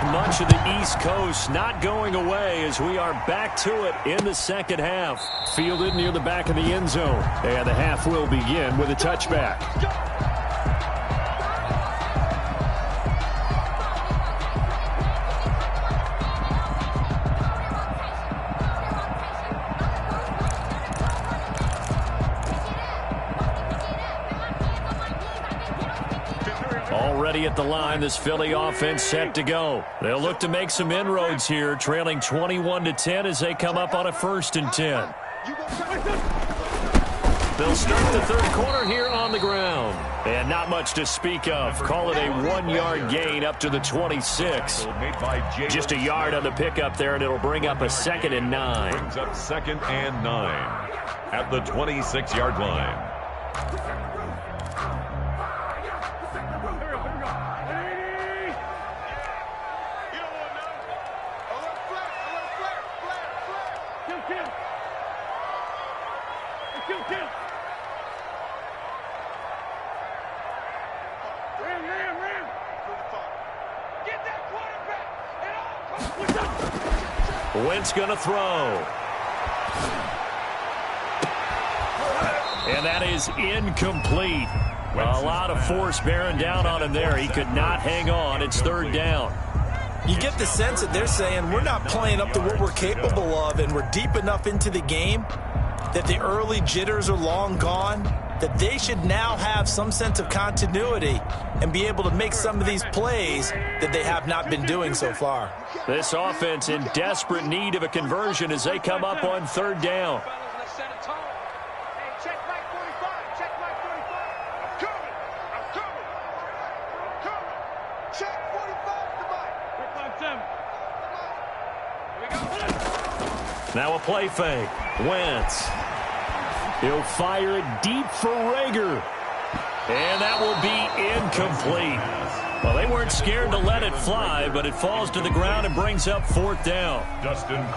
Much of the East Coast not going away as we are back to it in the second half. Fielded near the back of the end zone. And the half will begin with a touchback. Already at the line, this Philly offense set to go. They'll look to make some inroads here, trailing 21-10 as they come up on a 1st and 10. They'll start the third quarter here on the ground. And not much to speak of. Call it a 1-yard gain up to the 26. Just a yard on the pickup there, and it'll bring up a 2nd and 9. Brings up 2nd and 9 at the 26-yard line. Wentz going to throw. And that is incomplete. A lot of force bearing down on him there. He could not hang on. It's 3rd down. You get the sense that they're saying we're not playing up to what we're capable of, and we're deep enough into the game that the early jitters are long gone, that they should now have some sense of continuity and be able to make some of these plays that they have not been doing so far. This offense in desperate need of a conversion as they come up on 3rd down. Now a play fake. Wentz. He'll fire it deep for Rager. And that will be incomplete. Well, they weren't scared to let it fly, but it falls to the ground and brings up 4th down.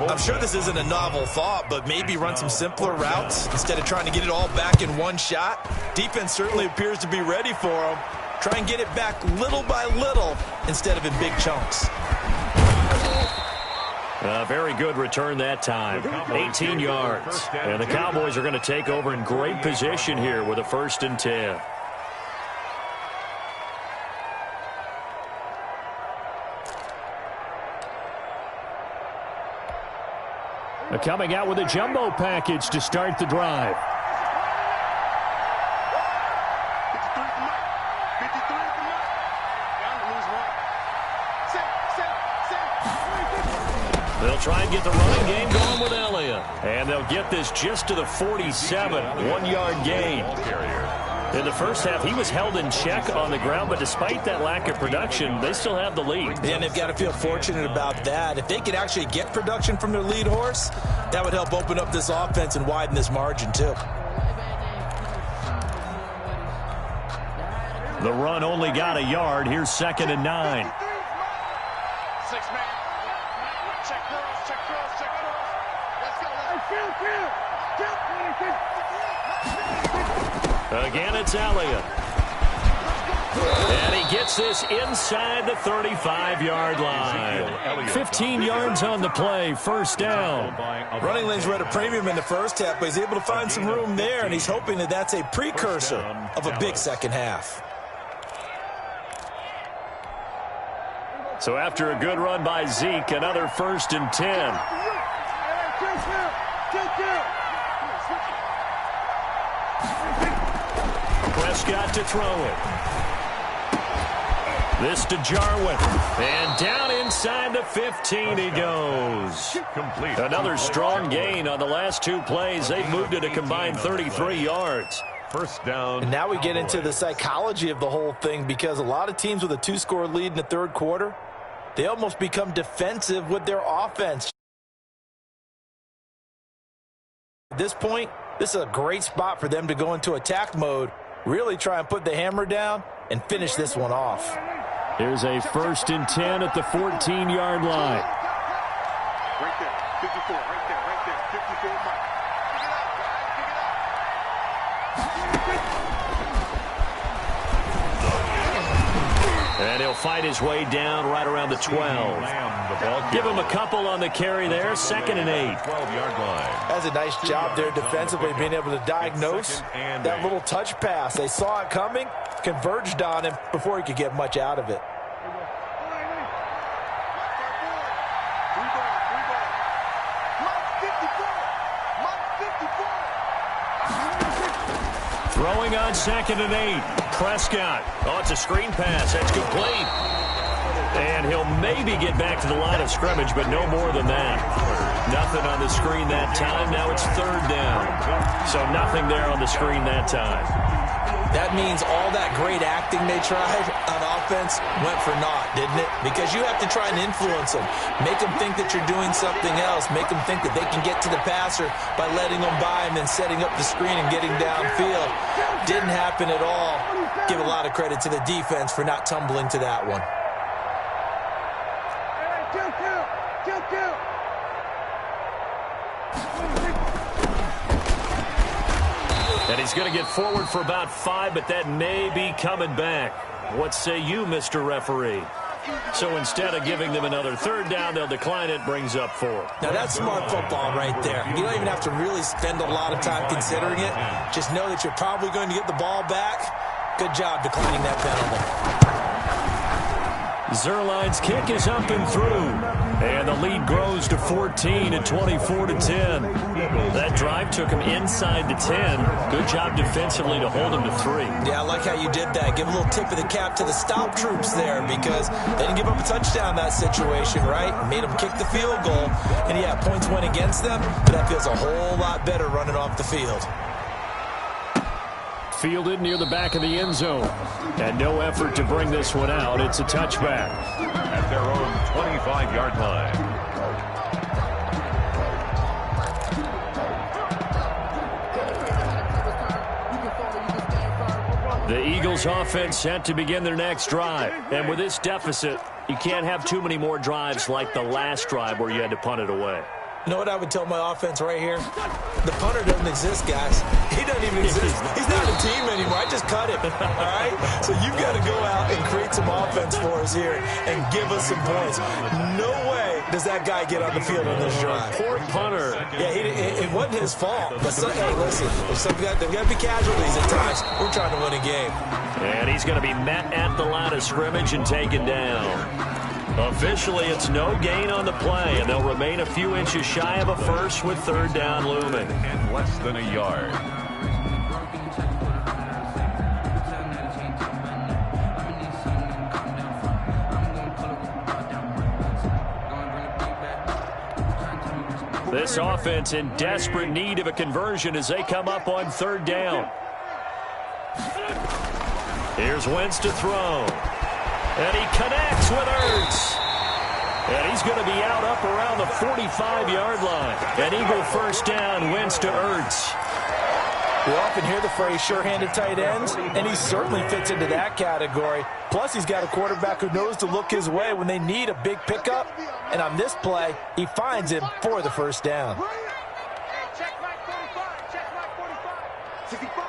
I'm sure this isn't a novel thought, but maybe run some simpler routes instead of trying to get it all back in one shot. Defense certainly appears to be ready for them. Try and get it back little by little instead of in big chunks. Very good return that time. 18 yards. And the Cowboys are going to take over in great position here with a 1st and 10. Coming out with a jumbo package to start the drive. They'll try and get the running game going with Elliott. And they'll get this just to the 47. 1-yard gain. In the first half, he was held in check on the ground, but despite that lack of production, they still have the lead. Yeah, and they've got to feel fortunate about that. If they could actually get production from their lead horse, that would help open up this offense and widen this margin, too. The run only got a yard. Here's 2nd and 9. 6-man. Check cross, check cross, check cross. Let's go. Again, it's Elliott. And he gets this inside the 35-yard line. 15 yards on the play, 1st down. Running lanes were at a premium in the first half, but he's able to find some room there, and he's hoping that that's a precursor of a big second half. So after a good run by Zeke, another 1st and 10. Prescott to throw it. This to Jarwin. And down inside the 15 he goes. Another strong gain on the last 2 plays. They've moved it a combined 33 yards. 1st down. And now we get into the psychology of the whole thing, because a lot of teams with a 2-score lead in the 3rd quarter, they almost become defensive with their offense. At this point, this is a great spot for them to go into attack mode, really try and put the hammer down and finish this one off. Here's a 1st and 10 at the 14-yard line. Right there, 54, right there, 54 mark. And he'll fight his way down right around the 12. Give him a couple on the carry there. 2nd and 8. 12-yard line. That's a nice job there defensively, being able to diagnose that little touch pass. They saw it coming, converged on him before he could get much out of it. Throwing on 2nd and 8. Prescott. Oh, it's a screen pass. That's complete. And he'll maybe get back to the line of scrimmage, but no more than that. Nothing on the screen that time. Now it's 3rd down. So nothing there on the screen that time. That means all that great acting they tried on offense went for naught, didn't it? Because you have to try and influence them. Make them think that you're doing something else. Make them think that they can get to the passer by letting them by and then setting up the screen and getting downfield. Didn't happen at all. Give a lot of credit to the defense for not tumbling to that one. And he's going to get forward for about 5, but that may be coming back. What say you, Mr. Referee? So instead of giving them another 3rd down, they'll decline it, brings up 4. Now that's smart football right there. You don't even have to really spend a lot of time considering it. Just know that you're probably going to get the ball back. Good job declining that penalty. Zuerlein's kick is up and through. And the lead grows to 14 at 24-10. That drive took him inside the 10. Good job defensively to hold him to 3. Yeah, I like how you did that. Give a little tip of the cap to the stop troops there because they didn't give up a touchdown in that situation, right? Made them kick the field goal. And, yeah, points went against them, but that feels a whole lot better running off the field. Fielded near the back of the end zone. And no effort to bring this one out. It's a touchback. At their own 25-yard line. The Eagles offense set to begin their next drive. And with this deficit, you can't have too many more drives like the last drive where you had to punt it away. You know what I would tell my offense right here? The punter doesn't exist, guys. He doesn't even exist. He's not a team anymore. I just cut him, all right? So you've got to go out and create some offense for us here and give us some points. No way does that guy get on the field on this drive. Poor punter. Yeah, it wasn't his fault. But hey, listen, there's got to be casualties at times. We're trying to win a game. And he's going to be met at the line of scrimmage and taken down. Officially, it's no gain on the play, and they'll remain a few inches shy of a first with 3rd down looming. And less than a yard. This offense in desperate need of a conversion as they come up on 3rd down. Here's Wentz to throw. And he connects with Ertz. And he's going to be out up around the 45-yard line. An Eagle 1st down, Wentz to Ertz. We often hear the phrase sure-handed tight ends, and he certainly fits into that category. Plus, he's got a quarterback who knows to look his way when they need a big pickup. And on this play, he finds him for the 1st down. Check back 45. Check back 45. 65.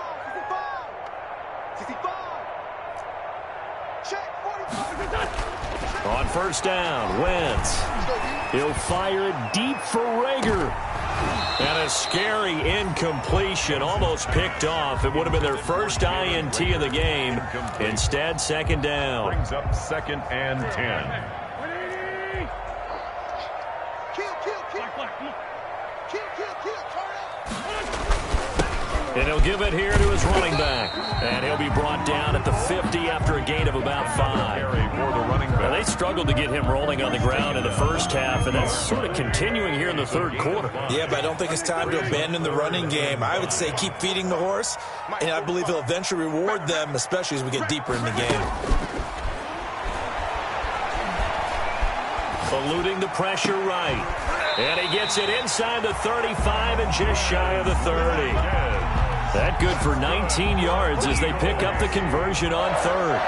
65. 65. Check 45. On 1st down, Wentz. He'll fire it deep for Reagor. And a scary incompletion, almost picked off. It would have been their first INT of the game. Instead, 2nd down. Brings up 2nd and 10. And he'll give it here to his running back. And he'll be brought down at the 50 after a gain of about 5. Well, they struggled to get him rolling on the ground in the first half, and that's sort of continuing here in the 3rd quarter. Yeah, but I don't think it's time to abandon the running game. I would say keep feeding the horse, and I believe he'll eventually reward them, especially as we get deeper in the game. Eluding the pressure right. And he gets it inside the 35 and just shy of the 30. That good for 19 yards as they pick up the conversion on 3rd.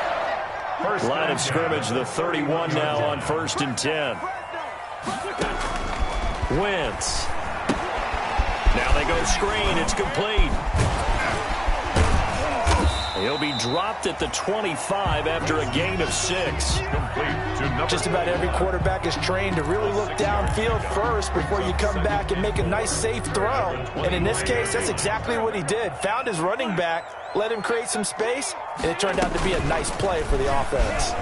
Line of scrimmage, the 31 now on 1st and 10. Wentz. Now they go screen. It's complete. He'll be dropped at the 25 after a gain of 6. Just about every quarterback is trained to really look downfield first before you come back and make a nice, safe throw. And in this case, that's exactly what he did. Found his running back, let him create some space, and it turned out to be a nice play for the offense.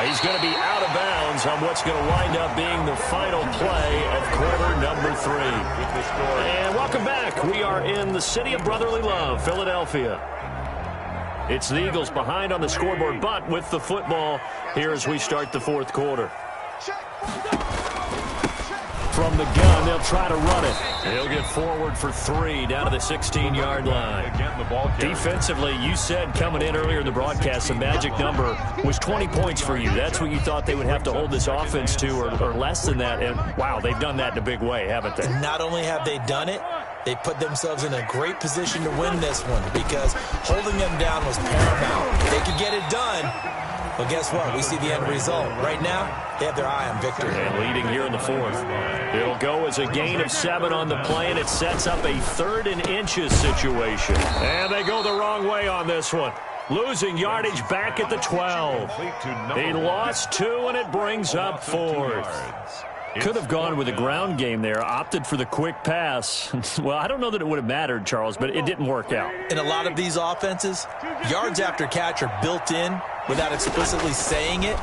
He's going to be out of bounds on what's going to wind up being the final play of quarter number 3. And welcome back. We are in the city of brotherly love, Philadelphia. It's the Eagles behind on the scoreboard, but with the football here as we start the fourth quarter. From the gun, they'll try to run it. He'll get forward for 3 down to the 16-yard line. Defensively, you said coming in earlier in the broadcast, the magic number was 20 points for you. That's what you thought they would have to hold this offense to, or less than that. And, wow, they've done that in a big way, haven't they? Not only have they done it, they put themselves in a great position to win this one because holding them down was paramount. They could get it done. Well, guess what? We see the end result. Right now, they have their eye on victory. And leading here in the fourth. It'll go as a gain of 7 on the play, and it sets up a 3rd and inches situation. And they go the wrong way on this one. Losing yardage back at the 12. He lost 2, and it brings up 4th. Could have gone with a ground game there, opted for the quick pass. Well, I don't know that it would have mattered, Charles, but it didn't work out. In a lot of these offenses, yards after catch are built in without explicitly saying it.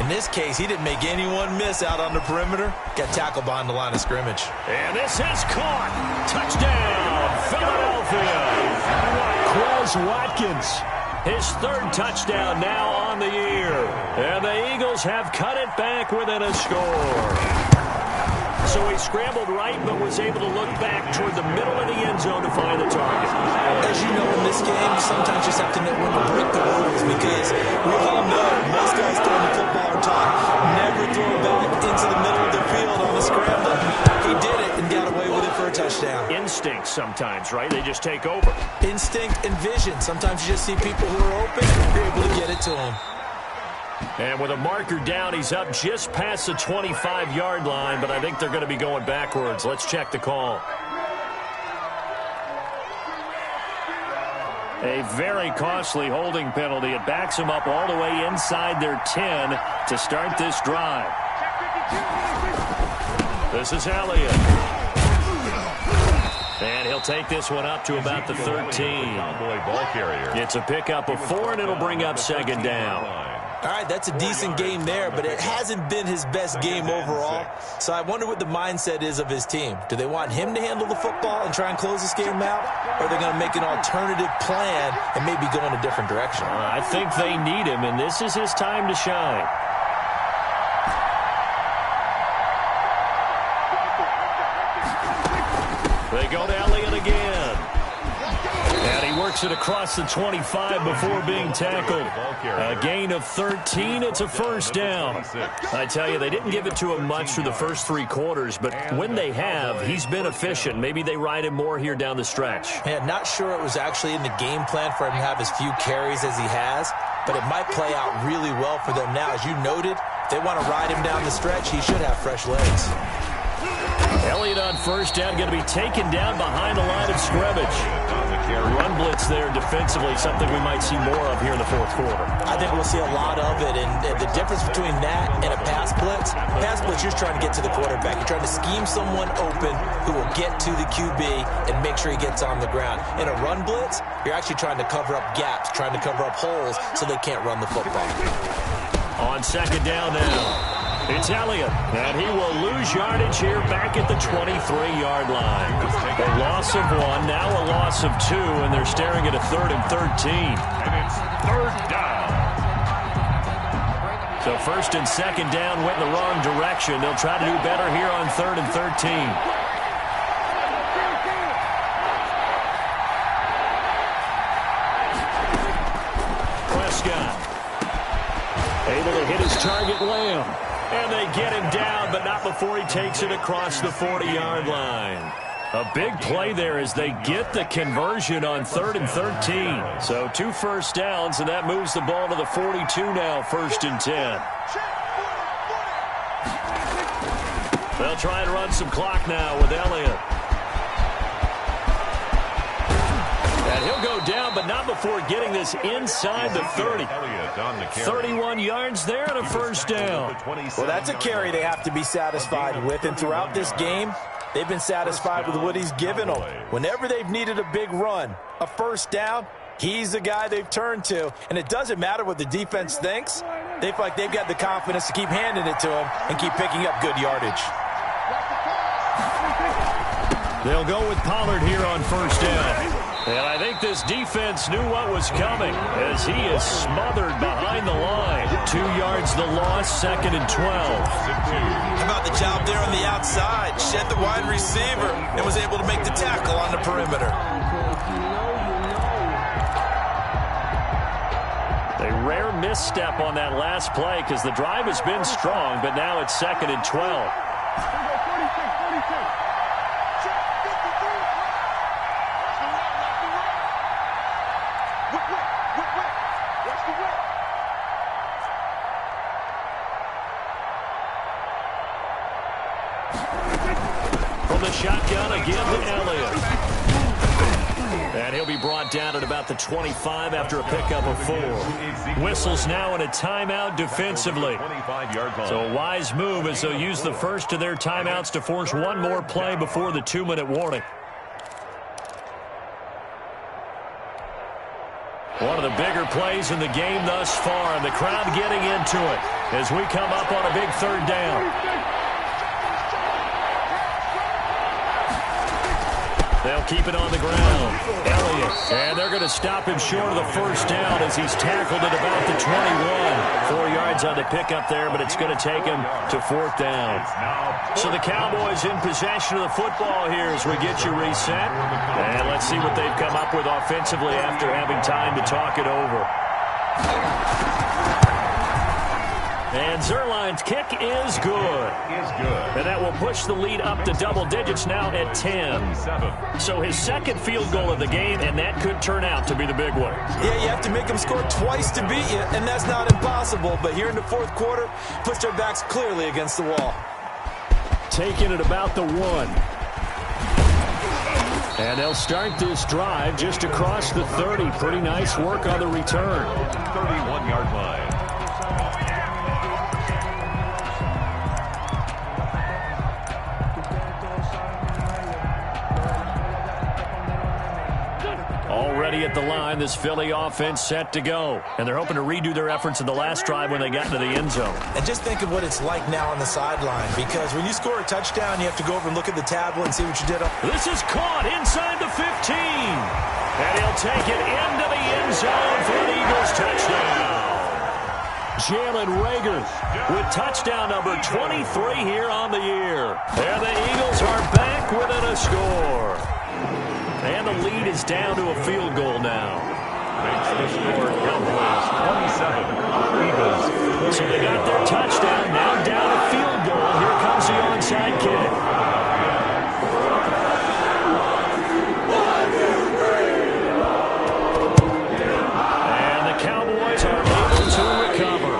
In this case, he didn't make anyone miss out on the perimeter. Got tackled behind the line of scrimmage. And this is caught. Touchdown, Philadelphia. Quez Watkins. His 3rd touchdown now on the year. And the Eagles have cut it back within a score. So he scrambled right but was able to look back toward the middle of the end zone to find the target. As you know, in this game, you sometimes just have to know when to break the rules because we all know most guys throwing the football are taught never throw it back into the middle of the field on the scramble. He did it and got away with it for a touchdown. Instinct sometimes, right? They just take over. Instinct and vision. Sometimes you just see people who are open and you're able to get it to them. And with a marker down, he's up just past the 25-yard line, but I think they're going to be going backwards. Let's check the call. A very costly holding penalty. It backs them up all the way inside their 10 to start this drive. This is Elliott. And he'll take this one up to about the 13. It's a pickup of 4, and it'll bring up 2nd down. All right, that's a decent game there, but it hasn't been his best game overall. So I wonder what the mindset is of his team. Do they want him to handle the football and try and close this game out? Or are they going to make an alternative plan and maybe go in a different direction? I think they need him, and this is his time to shine. They go to Elliott again. And he works it across the 25 before being tackled. A gain of 13. It's a 1st down. I tell you, they didn't give it to him much through the first 3 quarters, but when they have, he's been efficient. Maybe they ride him more here down the stretch. Yeah, not sure it was actually in the game plan for him to have as few carries as he has, but it might play out really well for them now. As you noted, if they want to ride him down the stretch, he should have fresh legs. Elliott on 1st down, going to be taken down behind the line of scrimmage. Run blitz there defensively, something we might see more of here in the fourth quarter. I think we'll see a lot of it, and the difference between that and a pass blitz, you're trying to get to the quarterback. You're trying to scheme someone open who will get to the QB and make sure he gets on the ground. In a run blitz, you're actually trying to cover up gaps, trying to cover up holes so they can't run the football. On 2nd down now. It's Elliott, and he will lose yardage here back at the 23-yard line. A loss of 1, now a loss of 2, and they're staring at a 3rd and 13. And it's 3rd down. So 1st and 2nd down went in the wrong direction. They'll try to do better here on 3rd and 13. Prescott able to hit his target, Lamb. And they get him down, but not before he takes it across the 40-yard line. A big play there as they get the conversion on 3rd and 13. So 2 1st downs, and that moves the ball to the 42 now, 1st and 10. They'll try and run some clock now with Elliott. And he'll go down, but not before getting this inside the 30. 31 yards there and a first down. Well, that's a carry they have to be satisfied with. And throughout this game, they've been satisfied with what he's given them. Whenever they've needed a big run, a first down, he's the guy they've turned to. And it doesn't matter what the defense thinks. They feel like they've got the confidence to keep handing it to him and keep picking up good yardage. They'll go with Pollard here on first down. And I think this defense knew what was coming as he is smothered behind the line. 2 yards the loss, 2nd and 12. How about the job there on the outside? Shed the wide receiver and was able to make the tackle on the perimeter. A rare misstep on that last play because the drive has been strong, but now it's 2nd and 12. From the shotgun again to Elliott. And he'll be brought down at about the 25 after a pickup of 4. Whistles now in a timeout defensively. So a wise move as they'll use the first of their timeouts to force one more play before the 2-minute warning. One of the bigger plays in the game thus far, and the crowd getting into it as we come up on a big 3rd down. They'll keep it on the ground. Elliott. And they're going to stop him short of the first down as he's tackled at about the 21. 4 yards on the pickup there, but it's going to take him to 4th down. So the Cowboys in possession of the football here as we get you reset. And let's see what they've come up with offensively after having time to talk it over. And Zuerlein's kick is good. And that will push the lead up to double digits now at 10. So his 2nd field goal of the game, and that could turn out to be the big one. Yeah, you have to make them score twice to beat you, and that's not impossible. But here in the 4th quarter, puts their backs clearly against the wall. Taking it about the 1. And they'll start this drive just across the 30. Pretty nice work on the return. 31-yard line. Already at the line, this Philly offense set to go. And they're hoping to redo their efforts in the last drive when they got into the end zone. And just think of what it's like now on the sideline, because when you score a touchdown, you have to go over and look at the tablet and see what you did. This is caught inside the 15. And he'll take it into the end zone for an Eagles touchdown. Jalen Reagor with touchdown number 23 here on the year. And the Eagles are back within a score. And the lead is down to a field goal now. Makes the score Cowboys 27. Eagles. So they got their touchdown. Now down a field goal. Here comes the onside kick. 1, 2, 3. And the Cowboys are able to recover.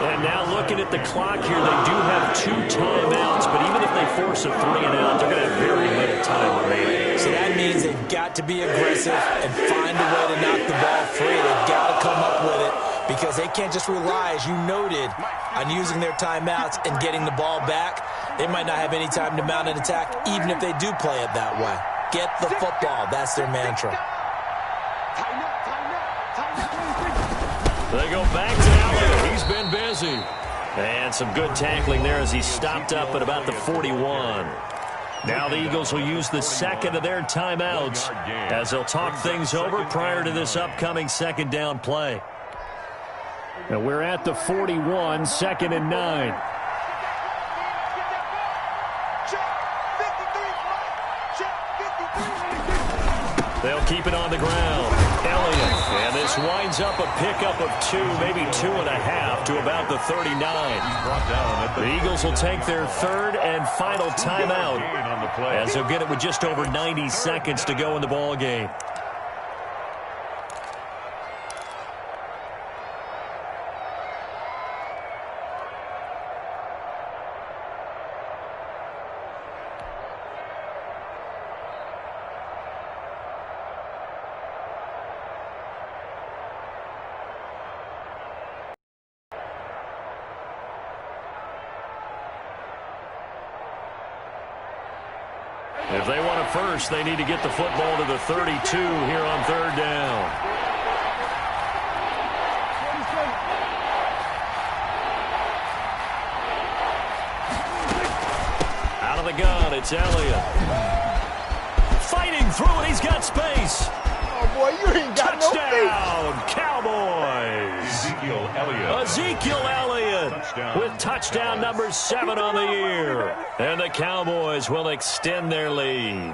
And now looking at the clock here, they do have 2 timeouts. But even if they force a 3-and-out, they're going to have very little time remaining. So that means they've got to be aggressive and find a way to knock the ball free. They've got to come up with it because they can't just rely, as you noted, on using their timeouts and getting the ball back. They might not have any time to mount an attack, even if they do play it that way. Get the football. That's their mantra. They go back to Elliott. He's been busy. And some good tackling there as he stopped up at about the 41. Now the Eagles will use the 2nd of their timeouts as they'll talk things over prior to this upcoming 2nd down play. And we're at the 41, 2nd and 9. They'll keep it on the ground. Elliott. And this winds up a pickup of 2, maybe 2.5 to about the 39. The Eagles will take their 3rd and final timeout as they'll get it with just over 90 seconds to go in the ball game. If they want a first, they need to get the football to the 32 here on third down. Out of the gun, it's Elliott. Fighting through it, he's got space. Oh, boy, you ain't got Touchdown, Cowboys. Ezekiel Elliott. Ezekiel Elliott with touchdown number 7 on the year. And the Cowboys will extend their lead.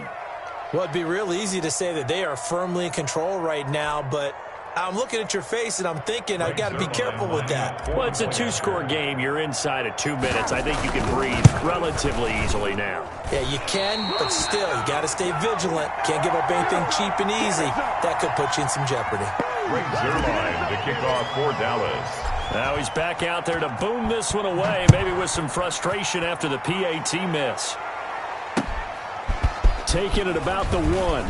Well, it'd be real easy to say that they are firmly in control right now, but I'm looking at your face and I'm thinking I've got to be careful with that. Well, it's a 2-score game. You're inside of 2 minutes. I think you can breathe relatively easily now. Yeah, you can, but still, you got to stay vigilant. Can't give up anything cheap and easy. That could put you in some jeopardy. Brings Zerline to kick off for Dallas. Now he's back out there to boom this one away, maybe with some frustration after the PAT miss. Taking it about the 1.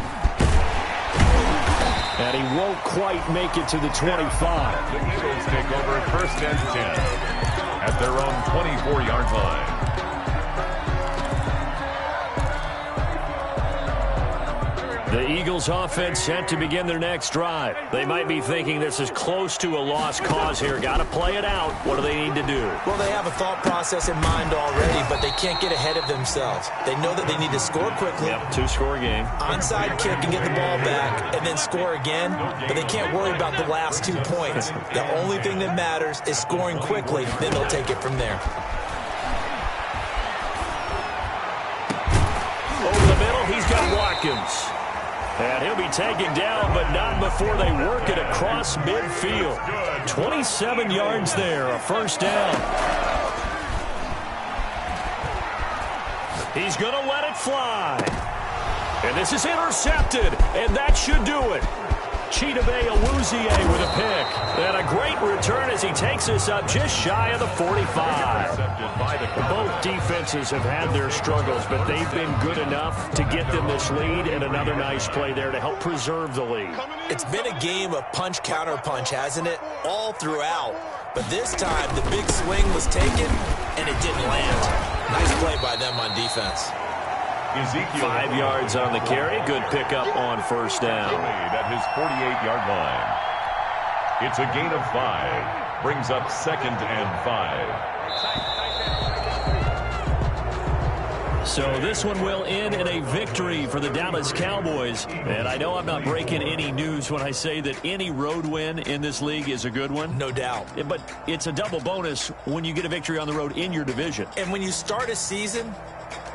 And he won't quite make it to the 25. The Eagles take over first and 10 at their own 24-yard line. The Eagles offense set to begin their next drive. They might be thinking this is close to a lost cause here. Got to play it out. What do they need to do? Well, they have a thought process in mind already, but they can't get ahead of themselves. They know that they need to score quickly. Yep, 2-score game. Onside kick and get the ball back and then score again, but they can't worry about the last 2 points. The only thing that matters is scoring quickly, then they'll take it from there. Over the middle, he's got Watkins. And he'll be taken down, but not before they work it across midfield. 27 yards there, a first down. He's going to let it fly. And this is intercepted, and that should do it. Chidobe Awuzie with a pick. And a great return as he takes us up just shy of the 45. Both defenses have had their struggles, but they've been good enough to get them this lead, and another nice play there to help preserve the lead. It's been a game of punch-counter-punch, hasn't it? All throughout. But this time, the big swing was taken, and it didn't land. Nice play by them on defense. 5 yards on the carry. Good pickup on first down. At his 48-yard line. It's a gain of 5. Brings up 2nd and 5. So this one will end in a victory for the Dallas Cowboys. And I know I'm not breaking any news when I say that any road win in this league is a good one. No doubt. But it's a double bonus when you get a victory on the road in your division. And when you start a season,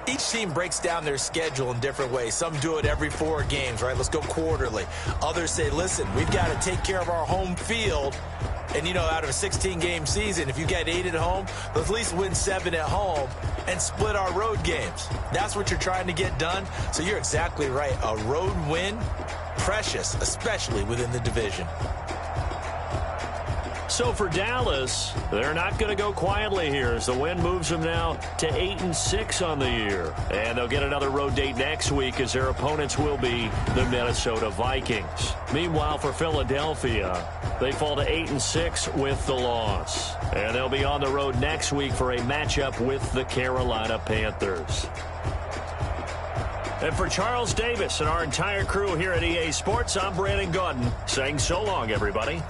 each team breaks down their schedule in different ways. Some do it every 4 games, right? Let's go quarterly. Others say, listen, we've got to take care of our home field. And, you know, out of a 16-game season, if you get 8 at home, let's at least win 7 at home and split our road games. That's what you're trying to get done. So you're exactly right. A road win, precious, especially within the division. So for Dallas, they're not going to go quietly here as the win moves them now to 8-6 on the year. And they'll get another road date next week as their opponents will be the Minnesota Vikings. Meanwhile, for Philadelphia, they fall to 8-6 with the loss. And they'll be on the road next week for a matchup with the Carolina Panthers. And for Charles Davis and our entire crew here at EA Sports, I'm Brandon Gaudin saying so long, everybody.